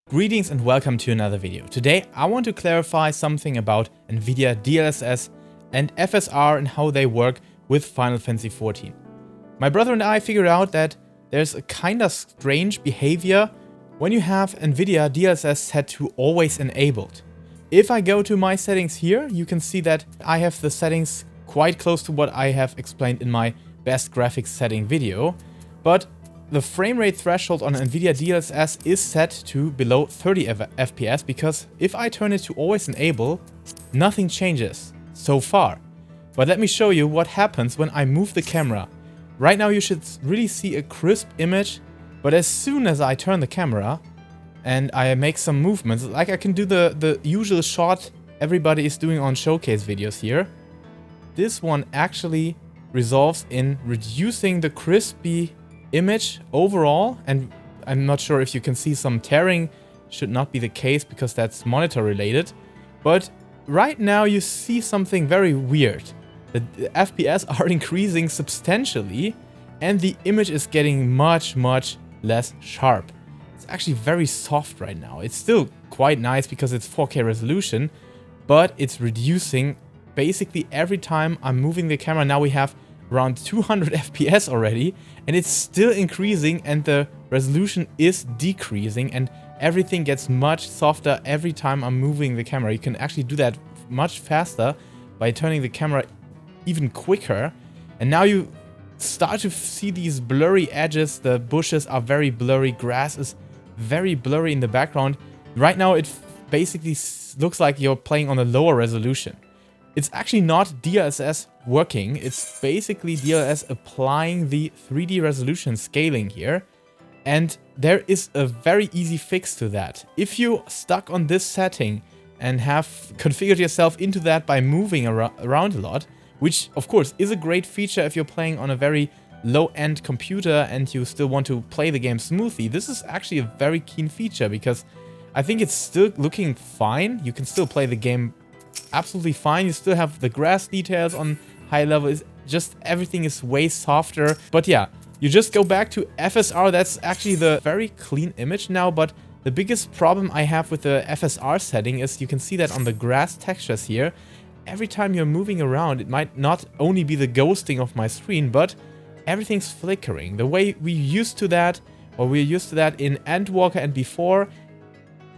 Greetings and welcome to another video. Today I want to clarify something about NVIDIA DLSS and FSR and how they work with Final Fantasy XIV. My brother and I figured out that there's a kinda strange behavior when you have NVIDIA DLSS set to always enabled. If I go to my settings here, you can see that I have the settings quite close to what I have explained in my best graphics setting video, but the frame rate threshold on NVIDIA DLSS is set to below 30 FPS because if I turn it to always enable, nothing changes so far. But let me show you what happens when I move the camera. Right now you should really see a crisp image, but as soon as I turn the camera and I make some movements, like I can do the usual shot everybody is doing on showcase videos here, this one actually resolves in reducing the crispy image overall, and I'm not sure if you can see some tearing. Should not be the case because that's monitor related, but right now you see something very weird. The FPS are increasing substantially and the image is getting much less sharp. It's actually very soft right now. It's still quite nice because it's 4K resolution, but it's reducing basically every time I'm moving the camera. Now we have around 200 FPS already, and it's still increasing and the resolution is decreasing and everything gets much softer every time I'm moving the camera. You can actually do that much faster by turning the camera even quicker, and now you start to see these blurry edges. The bushes are very blurry, grass is very blurry in the background. Right now it basically looks like you're playing on a lower resolution. It's actually not DLSS working, it's basically DLSS applying the 3D resolution scaling here. And there is a very easy fix to that. If you stuck on this setting and have configured yourself into that by moving around a lot, which of course is a great feature if you're playing on a very low-end computer and you still want to play the game smoothly, this is actually a very keen feature because I think it's still looking fine. You can still play the game absolutely fine. You still have the grass details on high level. It's just everything is way softer. But yeah, you just go back to FSR. That's actually the very clean image now. But the biggest problem I have with the FSR setting is you can see that on the grass textures here, every time you're moving around, it might not only be the ghosting of my screen, but everything's flickering. The way we're used to that in Endwalker and before,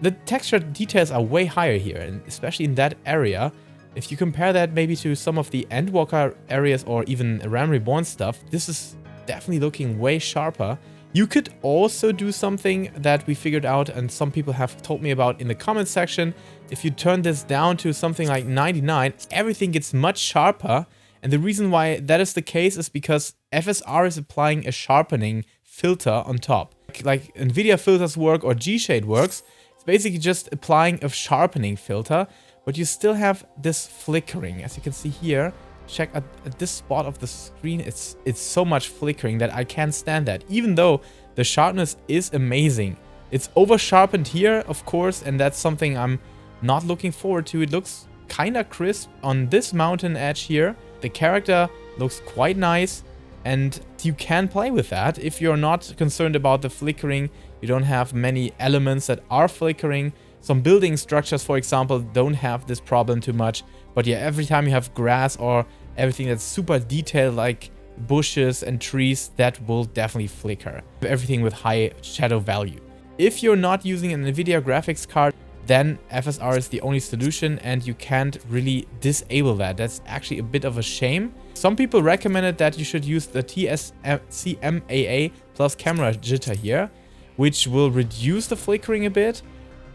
the texture details are way higher here, and especially in that area. If you compare that maybe to some of the Endwalker areas or even Realm Reborn stuff, this is definitely looking way sharper. You could also do something that we figured out and some people have told me about in the comment section. If you turn this down to something like 99, everything gets much sharper. And the reason why that is the case is because FSR is applying a sharpening filter on top. Like NVIDIA filters work or G-Shade works. Basically just applying a sharpening filter, but you still have this flickering. As you can see here, check at this spot of the screen, it's so much flickering that I can't stand that, even though the sharpness is amazing. It's over sharpened here, of course, and that's something I'm not looking forward to. It looks kinda crisp on this mountain edge here. The character looks quite nice, and you can play with that if you're not concerned about the flickering. You don't have many elements that are flickering. Some building structures, for example, don't have this problem too much. But yeah, every time you have grass or everything that's super detailed like bushes and trees, that will definitely flicker. Everything with high shadow value. If you're not using an NVIDIA graphics card, then FSR is the only solution and you can't really disable that. That's actually a bit of a shame. Some people recommended that you should use the CMAA plus camera jitter here, which will reduce the flickering a bit.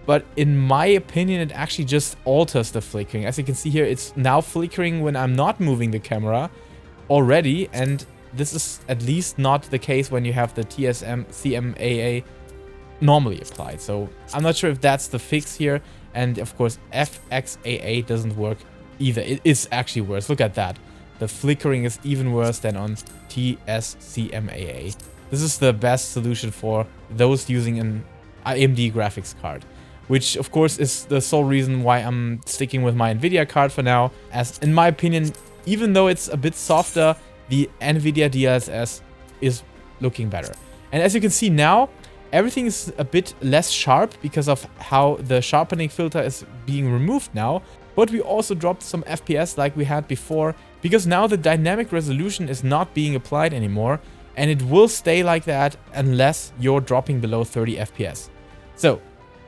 But in my opinion, it actually just alters the flickering. As you can see here, it's now flickering when I'm not moving the camera already. And this is at least not the case when you have the CMAA normally applied. So I'm not sure if that's the fix here. And of course, FFXIV doesn't work either. It is actually worse. Look at that. The flickering is even worse than on TSCMAA. This is the best solution for those using an AMD graphics card, which of course is the sole reason why I'm sticking with my NVIDIA card for now, as in my opinion, even though it's a bit softer, the NVIDIA DLSS is looking better. And as you can see now, everything is a bit less sharp because of how the sharpening filter is being removed now, but we also dropped some FPS like we had before, because now the dynamic resolution is not being applied anymore, and it will stay like that unless you're dropping below 30 FPS. So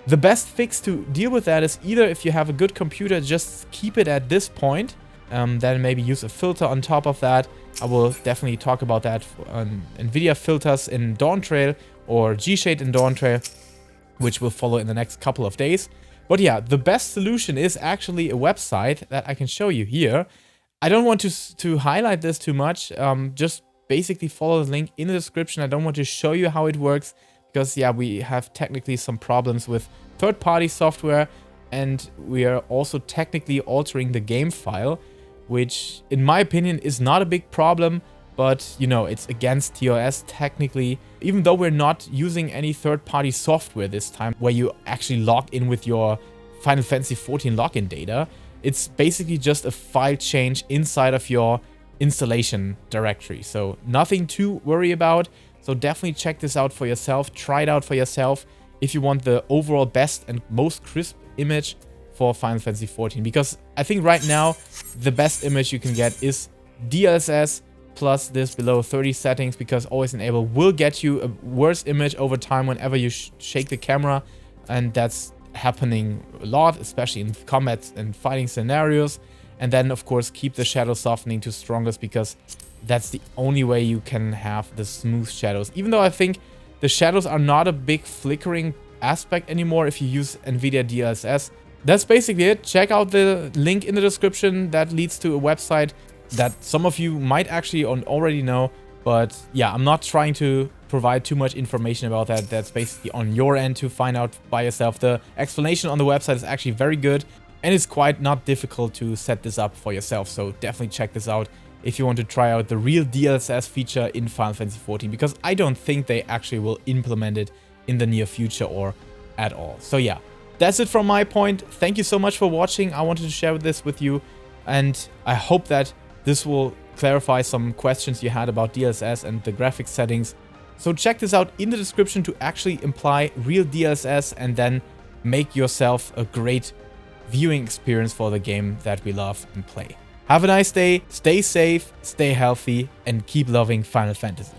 the best fix to deal with that is either, if you have a good computer, just keep it at this point, then maybe use a filter on top of that. I will definitely talk about that on NVIDIA filters in Dawntrail or G-Shade in Dawntrail, which will follow in the next couple of days. But yeah, the best solution is actually a website that I can show you here. I don't want to highlight this too much, just basically follow the link in the description. I don't want to show you how it works, because yeah, we have technically some problems with third-party software, and we are also technically altering the game file, which in my opinion is not a big problem, but you know, it's against TOS technically, even though we're not using any third-party software this time where you actually log in with your Final Fantasy XIV login data. It's basically just a file change inside of your installation directory, so nothing to worry about. So definitely check this out for yourself, try it out for yourself if you want the overall best and most crisp image for Final Fantasy XIV, because I think right now the best image you can get is DLSS plus this below 30 settings, because always enable will get you a worse image over time whenever you shake the camera, and that's happening a lot, especially in combat and fighting scenarios. And then of course keep the shadow softening to strongest, because that's the only way you can have the smooth shadows, even though I think the shadows are not a big flickering aspect anymore if you use NVIDIA DLSS. That's basically it. Check out the link in the description that leads to a website that some of you might actually already know, but yeah, I'm not trying to provide too much information about that. That's basically on your end to find out by yourself. The explanation on the website is actually very good, and it's quite not difficult to set this up for yourself, so definitely check this out if you want to try out the real DLSS feature in Final Fantasy XIV, because I don't think they actually will implement it in the near future or at all. So yeah, that's it from my point. Thank you so much for watching. I wanted to share this with you, and I hope that this will clarify some questions you had about DLSS and the graphics settings. So check this out in the description to actually imply real DLSS and then make yourself a great viewing experience for the game that we love and play. Have a nice day, stay safe, stay healthy, and keep loving Final Fantasy.